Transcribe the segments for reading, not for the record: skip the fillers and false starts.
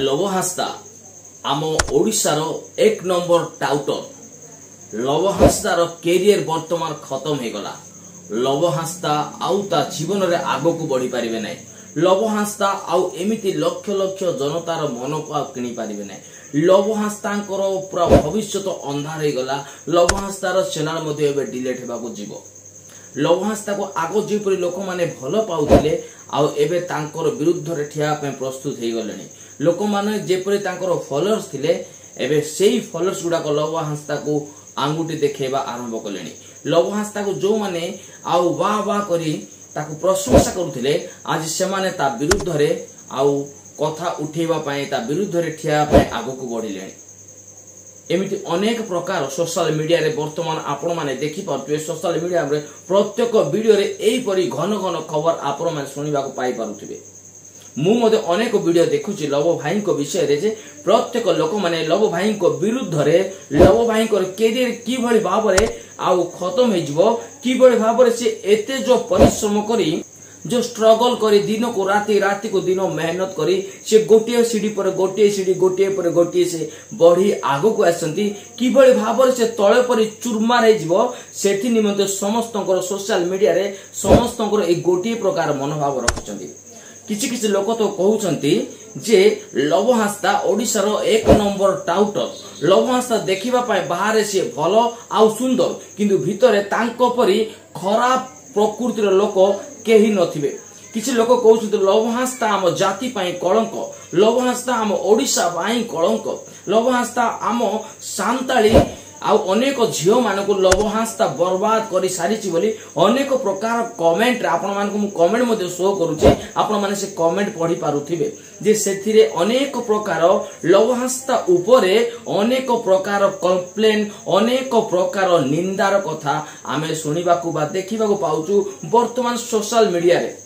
लवहास्ता आम ओडिशार एक नंबर टाउटर लवहास्तार कैरियर वर्तमान खत्म हो गला। लवहास्ता आउ ता जीवन रे आगो को बढ़ी पारिबे नै। लवहास्ता आउ एमिति लक्ष लक्ष जनतार मन को आ किनी पारिबे नै। लवहास्तांकर पूरा भविष्य तो अंधार हो गला। लवहास्तार चैनल मध्ये एबे डिलीट हेबा को जीवो। लवहास्ता को आगो जेपरि लोक माने भलो पाउथिले आउ एबे तांकर विरुद्ध रे ठिया पे प्रस्तुत हे गलेनी। लोक माने जेपरि तांकर फॉलोअर्स थिले एबे सेही फॉलोअर्स गुडा को लवहास्ता को आंगुठी देखेबा आरंभ कलेनी। लवहास्ता को जो माने आउ वाह वाह करी ताको प्रशंसा करुथिले आज से माने ता विरुद्ध रे आउ कथा उठेबा पई ता विरुद्ध रे ठिया पे आगो को बढ़िलेनी। एमिति अनेक प्रकार सोशल मीडिया रे वर्तमान आपण माने देखि पाउथिबे। सोशल मीडिया रे प्रत्येक वीडियो रे एई परी घन घन खबर आपण माने सुनिबा को पाई पारुथिबे। मु मते अनेक वीडियो देखुची लव भाई को विषय रे जे प्रत्येक लोक माने लव भाई को विरुद्ध रे लव भाई को कैरियर की भली भाव रे आउ खत्म हे जिवो, की भली भाव रे से एते जो परिश्रम करी जो स्ट्रगल करी दिन को राति को दिन मेहनत करी से गोटे सीढ़ी पर गोटे सीढ़ी गोटे पर गोटे से बढ़ी आगो को आसंती कि भली भाव रे से तळे पर चुरमार हे जिवो। सेथि निमंते समस्तंकर सोशल मीडिया रे समस्तंकर ए गोटे प्रकार मनोभाव रखुचंती। किछि लोक तो कहउचंती जे लवहास्ता ओडिशार एक नंबर टाउटर। लवहास्ता देखिबा पाए बाहर से भलो आउ सुंदर किंतु भितरे तांको परी खराब प्रकृतिर लोक केही नथिबे। किछि लोक कहउचंती लवहास्ता आम जाति पाई कलंक, लवहास्ता आम ओडिशा पाई कलंक, लवहास्ता आम सांताली आउ अनेक झियो मानको लवहास्ता बर्बाद करी सारिछि बोली अनेक प्रकार कमेंट आपण मानको मु कमेंट मध्ये शो करूछि। आपण माने से कमेंट पढी पारुथिबे जे सेथिरे अनेक प्रकार लवहास्ता उपरे अनेक प्रकार कंप्लेन अनेक प्रकार निंदार कथा आमे सुनिबाकू बा देखिबाकू पाउछु वर्तमान सोशल मीडिया रे।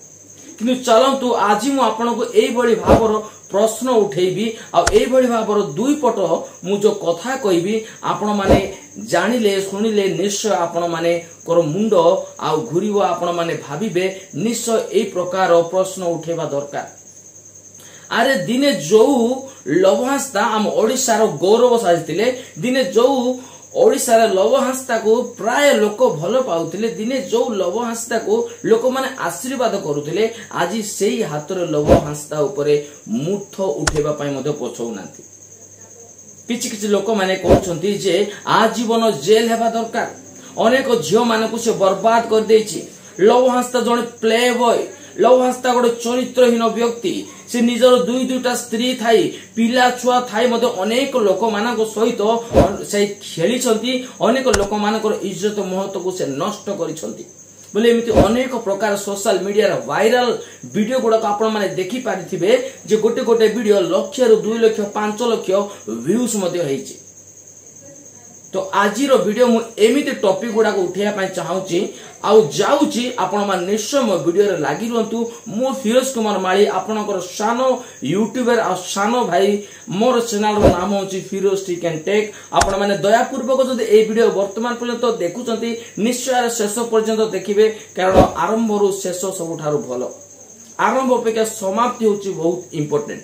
किंतु चलंतु आज मु आपनको एई बळी भावर प्रश्न उठेबी आ एई बळी भावर दुई पट मु जो कथा कहबी आपण माने जानिले सुनिले निश्चय आपण माने कर मुंड आ घुरिबो। आपण माने भाबिबे निश्चय एई प्रकार प्रश्न उठेबा दरकार। अरे दिने जो लवहास्ता आम ओडिशार गौरव साजिथिले, दिने जो ओडिशा रे लवहास्ता को प्राय लोक भलो पाउथिले, दिने जो लवहास्ता को लोक माने आशीर्वाद करुथिले आज सेही हाथ रे लवहास्ता उपरे मुठ उठेबा पई मध्ये पछौ नांती। किछि लोक माने कहउछंती जे आजीवन जेल हेबा दरकार। अनेक झियो माने को से बर्बाद कर देछि। लवहास्ता जने प्ले बॉय, लवहास्ता गोटे चरित्रहीन व्यक्ति। से निजर दुई दुईटा स्त्री थाई पिला छुआ थाई मते अनेक लोक मानक सहित से खेली छंती। अनेक लोक मानकर इज्जत महत्व को से नष्ट करी छंती बोले एमिति अनेक प्रकार सोशल मीडिया रे वायरल वीडियो गुडा को आपण माने देखि पारिथिबे जे गोटे गोटे वीडियो लाख रु 2 लाख 5 लाख व्यूज मध्ये होईची। तो आजिर वीडियो मु एमिति टॉपिक गुडा को उठेया पई चाहूची आउ जाउची आपण मान निश्चय मो वीडियो रे लागि रहंतु। मो फिरोज कुमार माली आपनकर सानो यूट्यूबर आ सानो भाई। मोर चैनल रो नाम होची फिरोज टेक एंड टेक। आपण माने दया पूर्वक जदि ए वीडियो वर्तमान पर्यंत देखुचंती निश्चय शेष पर्यंत देखिबे, कारण आरंभ रु शेष सबुठारु भलो। आरंभ अपेक्षा समाप्ति होची बहुत इंपोर्टेंट।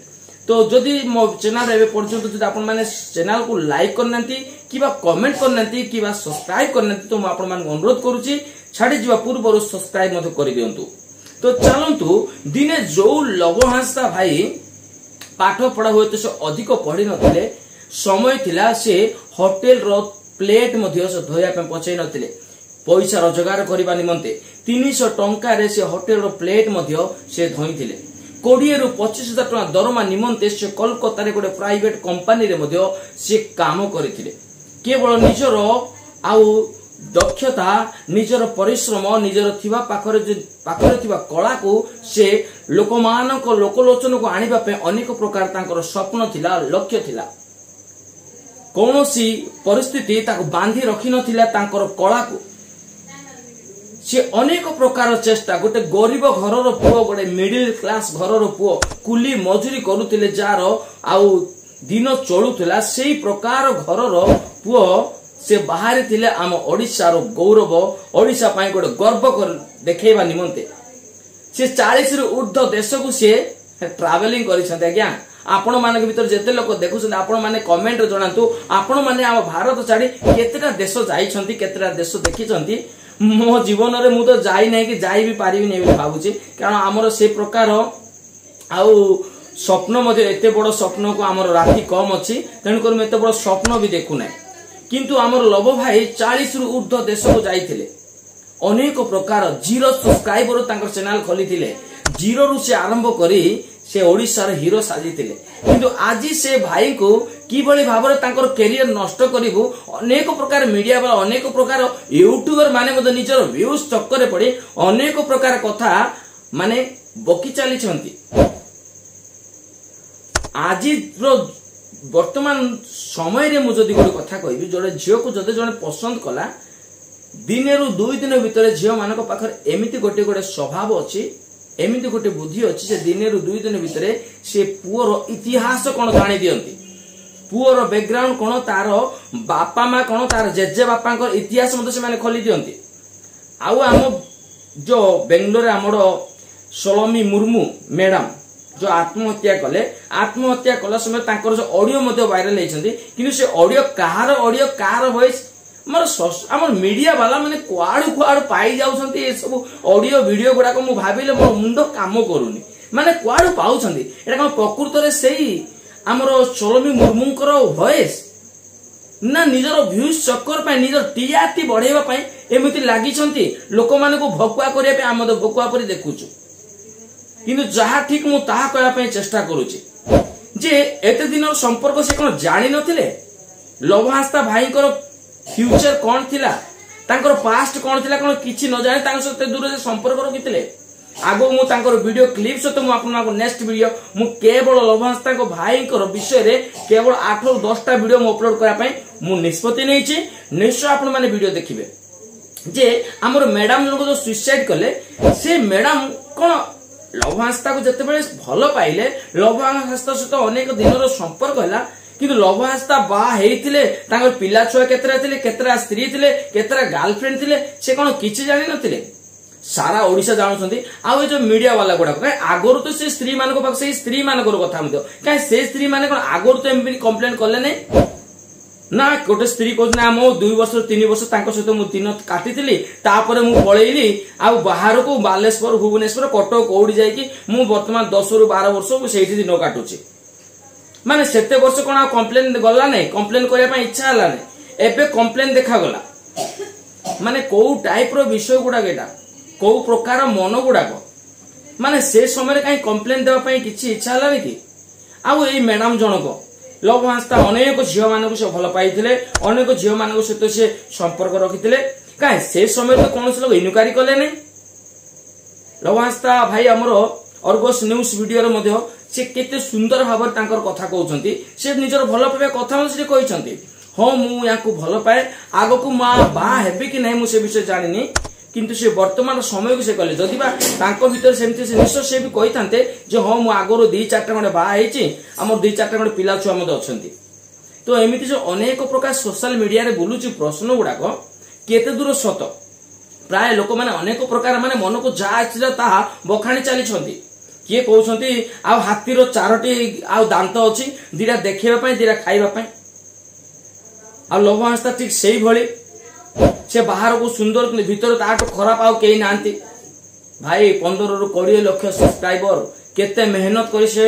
तो जदि मो चैनल एबे पर्यंत जदि आपण माने चैनल को लाइक करनांती किबा कमेंट करनांती किबा सब्सक्राइब करनांती तो म आपण मान अनुरोध करूची छाड़ी जीवा पूर्व सब्सक्राइब मते करि दियंतु। तो चलंतु दिने जो लवहास्ता भाई पाठ पढ़ा हुए तो से अधिक पढ़ी नथिले, समय थिला से होटल रो प्लेट मध्ये से धोया पे पछै नथिले। पैसा रोजगार करबा निमंते 300 टंका रे से होटल रो प्लेट मध्ये से धोइथिले। 20 रु 25,000 टका दरमा निमंते से कोलकाता रे गोटे प्राइवेट कंपनी रे मध्ये से काम करिथिले। केवल निजर आउ दक्षता निजर परिश्रम निजर थिबा पाखरे थिबा कला को से लोकमानक लोकलोचन को आनिबा पे अनेक प्रकार तांकर स्वप्न थिला, लक्ष्य थिला। कोनोसी परिस्थिति ताको बांधी रखि नथिला तांकर कला को। से अनेक प्रकार चेष्टा गोटे गरीब घरर पुओ गोटे मिडिल क्लास घरर पुओ कुली मजूरी करुथिले जार आउ दिन चलुथिला सेही प्रकार घरर पुओ से बाहर थिले आम ओडिशार गौरव ओडिशा पाई गोटे गर्व कर देखेबा निमंते से 40 रु ऊर्ध्व देश को से ट्रैवलिंग करिसंते। आज्ञा आपण मान भीतर जेते लोक देखुछन आपण माने कमेंट जणांतु आपण माने हम भारत छाड़ी केतेटा देश जाइछंती केतेटा देश देखिछंती मो जीवन रे मु तो जाई नै कि जाई भी पारिबि नै भाबुची कारण हमर से प्रकार आउ स्वप्न मध्ये एते बड़ स्वप्न को हमर राति कम अछि तेनु कर एते बड़ स्वप्न भी देखु नै किंतु हमर लव भाई 40 रु ऊर्ध्व देश को जाइथिले अनेक प्रकार जीरो सब्सक्राइबर तांकर चैनल खोलिथिले जीरो रु से आरंभ करी से ओडिसा रे हीरो साजिथिले किंतु आज से भाई को किभली भाबरे तांकर करियर नष्ट करिवु अनेक प्रकार मीडिया वाला अनेक प्रकार यूट्यूबर माने मते निजर व्यूज चक्कर पड़ी अनेक प्रकार कथा माने बकी चली छंती आज वर्तमान समय रे मु जदी गोटे कथा कहबी जोड़े झियो को जदे जने पसंद कला दिन रु 2 दिन भितर झियो मानक पाखर एमिति गोटे गोटे स्वभाव अछि एमिति गोटे बुद्धि अछि से दिन रु 2 दिन भितर से पुअर इतिहास कोन जानि दियंती पुअर बैकग्राउंड कोन तार बापा मा कोन तार जेजे बापा को इतिहास मते से माने खोली दियंती आउ हम जो बेंगलोर हमरो सोलोमी मुर्मू मैडम जो आत्महत्या कला समय तांकर जो ऑडियो मध्ये वायरल हेछंती किंतु से ऑडियो कार वॉइस हमर मीडिया वाला माने कुआडू पाई जाउछंती ए सब ऑडियो वीडियो गुडा को मु भाबिले मो मुंडो काम करूनी माने कुआडू पाउछंती एटा कोन प्रकृत रे सेही हमर सोलोमी मुर्मुंकर वॉइस ना निजर व्यूज चक्कर पय निजर टीआरपी बढ़ेबा पय एमिति लागि छंती लोक माने को भकुआ करिया पे हम तो भकुआ परि देखुछु किंतु जहा ठीक मु ताहा कहया पय चेष्टा करूची जे एते दिन संपर्क से कोन जानि नथिले लवहास्ता भाई कर फ्यूचर कौन थिला तांकर पास्ट कौन थिला कोन किछि न जाने तांकर सते दूर से संपर्क रखिथिले आगो मु तांकर वीडियो क्लिप सते मु आपन को नेक्स्ट वीडियो मु केवल लवहास्ता को भाई कर विषय रे केवल 8 ରୁ 10 टा वीडियो मु अपलोड करा पय मु निष्पत्ति नैछि निश्चय आपन माने वीडियो देखिबे जे हमर मैडम लोग जो सुसाइड कले से मैडम कोन लवहास्ता को जते बेले भलो पाइले लवहास्ता सते अनेक दिनर संपर्क हला किंतु लवहास्ता बा हेइथिले तांगर पिला छुआ केतरा थिले केतरा स्त्री थिले केतरा गर्लफ्रेंड थिले से कोन किछि जानि नथिले सारा ओडिसा जानछंती आ जो मीडिया वाला गुडा काय आगोर तो से स्त्री मान को से स्त्री मान को कथा मते काय से स्त्री माने कोन आगोर तो एमपी कंप्लेंट करले नै ना गोटे स्त्री कहछ ना मो 2 वर्ष 3 वर्ष तांको सहित मु दिन काटिथिली तापरे मु पळेइली आ बाहर को बालेश्वर भुवनेश्वर कटक ओडी जाई कि मु वर्तमान 10 ରୁ 12 वर्ष मु सेठी दिन काटुची माने सेते वर्ष कोन कंप्लेन गला नै कंप्लेन करिया पय इच्छा हला नै एबे कंप्लेन देखा गला माने को टाइप रो विषय गुडा गेटा को प्रकार मन गुडा को माने से समय रे काई कंप्लेन देबा पय किछि इच्छा हला नै कि आ एई मैडम जनको लवहास्ता अनेक झियो मानक से भल पाइथिले अनेक झियो मानक सहित से संपर्क रखिथिले काहे से समय तो कोन से लोग इनक्वारी कले नै लवहास्ता भाई हमरो अर्गस न्यूज वीडियो रे मध्ये से केते सुंदर भाव तांकर कथा कहउछंती से निजर भल पाबे कथा से कहिसंती हो मु याकू भल पाए आगो को मा बा हेबे कि नै मु से विषय जानिनी किंतु से वर्तमान समय को से कहले जदि बा तांको भीतर सेमति से निश्चय से भी कहितांते जे हो मु आगरो 2-4 टा बा हेची हमर 2-4 टा पिला छुआ मते अछंती तो एमिति जो अनेक प्रकार सोशल मीडिया रे बुलुची प्रश्न गुडा को केते दूर सत प्राय लोक माने अनेक प्रकार माने मन को जा आछिला ता बखाणी चली छंती किए कहउछंती आ हाथी रो 4टी आ दांत अछि दिरा देखिबा पय दिरा खाइबा पय आ लवहास्ता ठीक सेही भली से बाहर को सुंदर भीतर ताटो खराब आउ केही नांती भाई 15 ରୁ 20 लाख सब्सक्राइबर केते मेहनत करी से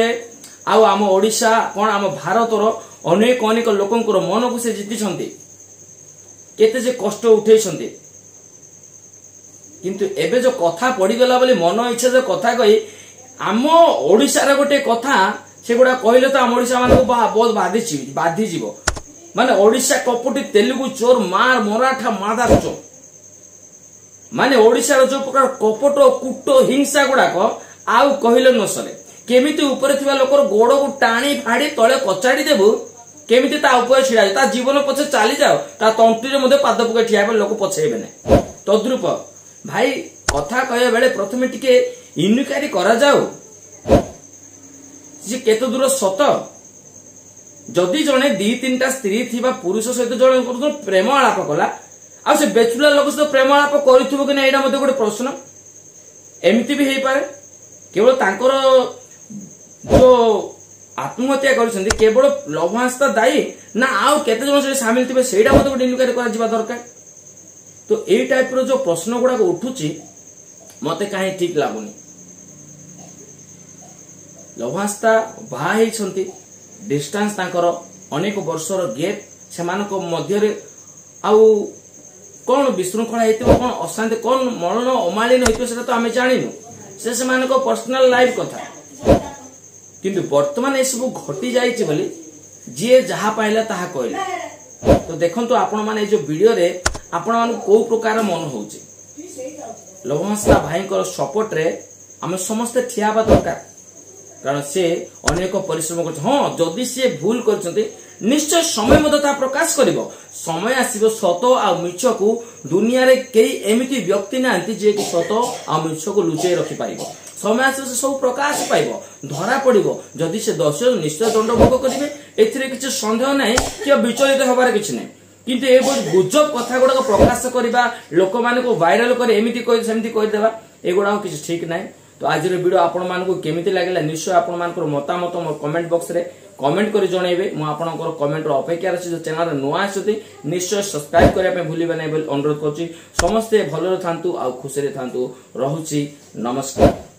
आउ आम ओडिसा कोन आम भारत रो अनेक अनेक लोकंकर मन को से जिति छंती केते जे कष्ट उठै छंती किंतु एबे जो कथा पड़ी गला बोली मन इच्छा जो कथा कहि आम ओडिसा रे गोटे कथा से गुडा कहिले तो आम ओडिसा मान को बहुत बाधी जीवो माने ओडिसा कपटी तेलुगु चोर मार मराठा मादार चोर माने ओडिसा रो जो प्रकार कपट कुट हिंसा गुडा को आउ कहिले न सरे केमिति ऊपर थिबा लोकर गोड़ को टाणी फाडी तळे कचाडी देबु केमिति ता ऊपर छिडा ता जीवन पछे चाली जाओ ता तंत्री रे मध्ये पाद पके ठिया बे लोक पछेबे नै तद्रुप भाई कथा कहे बेले प्रथमे टिके इनक्वारी करा जाऊ जे केतो दूर सत जदि जने 2-3 टा स्त्री थिबा पुरुष सहित जने करतो प्रेम आलाप कला आ से बेचुलर लोक सहित प्रेम आलाप करिथबो कि नै एडा मध्ये गोटे प्रश्न एमिति भी हेई पारे केवल तांकर जो आत्महत्या कर केवल लवहांसता दायी ना आउ केते जन से सामिल थे सेटा मत गोटे इनक्वारी करा दरकार। तो यही टाइप रो जो प्रश्न गुड़ाक उठुची मते कहीं ठीक लगुनि। लवहांसता बाहा डिस्टेंस तांकर अनेक वर्षर गैप से मध्य आउ कौन विशृंखला होती कौन अशांति कौन मरण अमालीन होता तो आम जाणु से पर्सनाल लाइफ कथा किंतु वर्तमान ये सब घटी जाइए बोली जी जहा पाइला ताहा कहले। तो देखंतु आपण माने जो वीडियो रे आपण मान को प्रकार मन होउचे लवहांसता भाई सपोर्ट रे आम समस्ते ठिया बा दरकार कारण से अनेक परिश्रम कर। हाँ जदि सी भूल कर निश्चय समय मत प्रकाश कर समय आसो सत आ मिछ को दुनिया रे कई एमिति व्यक्ति ना जे कि सत आ मिछ को लुचई रखि पारिबो समय आसो से सब प्रकाश पाइबो धरा पड़िबो जदि से दोष निश्चय दंड भोग करिवे एथिरे किछ संदेह नाही कि विचलित होबार किछ नाही। किंतु ए गुजब कथा गुडा प्रकाश करबा लोक माने को वायरल कर एमिति कहि सेमिति कहि देबा एगुडा किछ ठीक नाही। तो आज वीडियो आपण मानकु केमिति लागला निश्चय आपण मानकर मतामत मो कमेंट बॉक्स रे कमेंट करी जणैबे। मु आपनकर कमेंट रो अपेक्षा रछि। जो चैनल रे नुआ आछथि निश्चय सब्सक्राइब करिया पे भूलिबे नै बोली अनुरोध करछि। समस्ते भलो थांतु आ खुशी रे थांतु। रहुछि नमस्कार।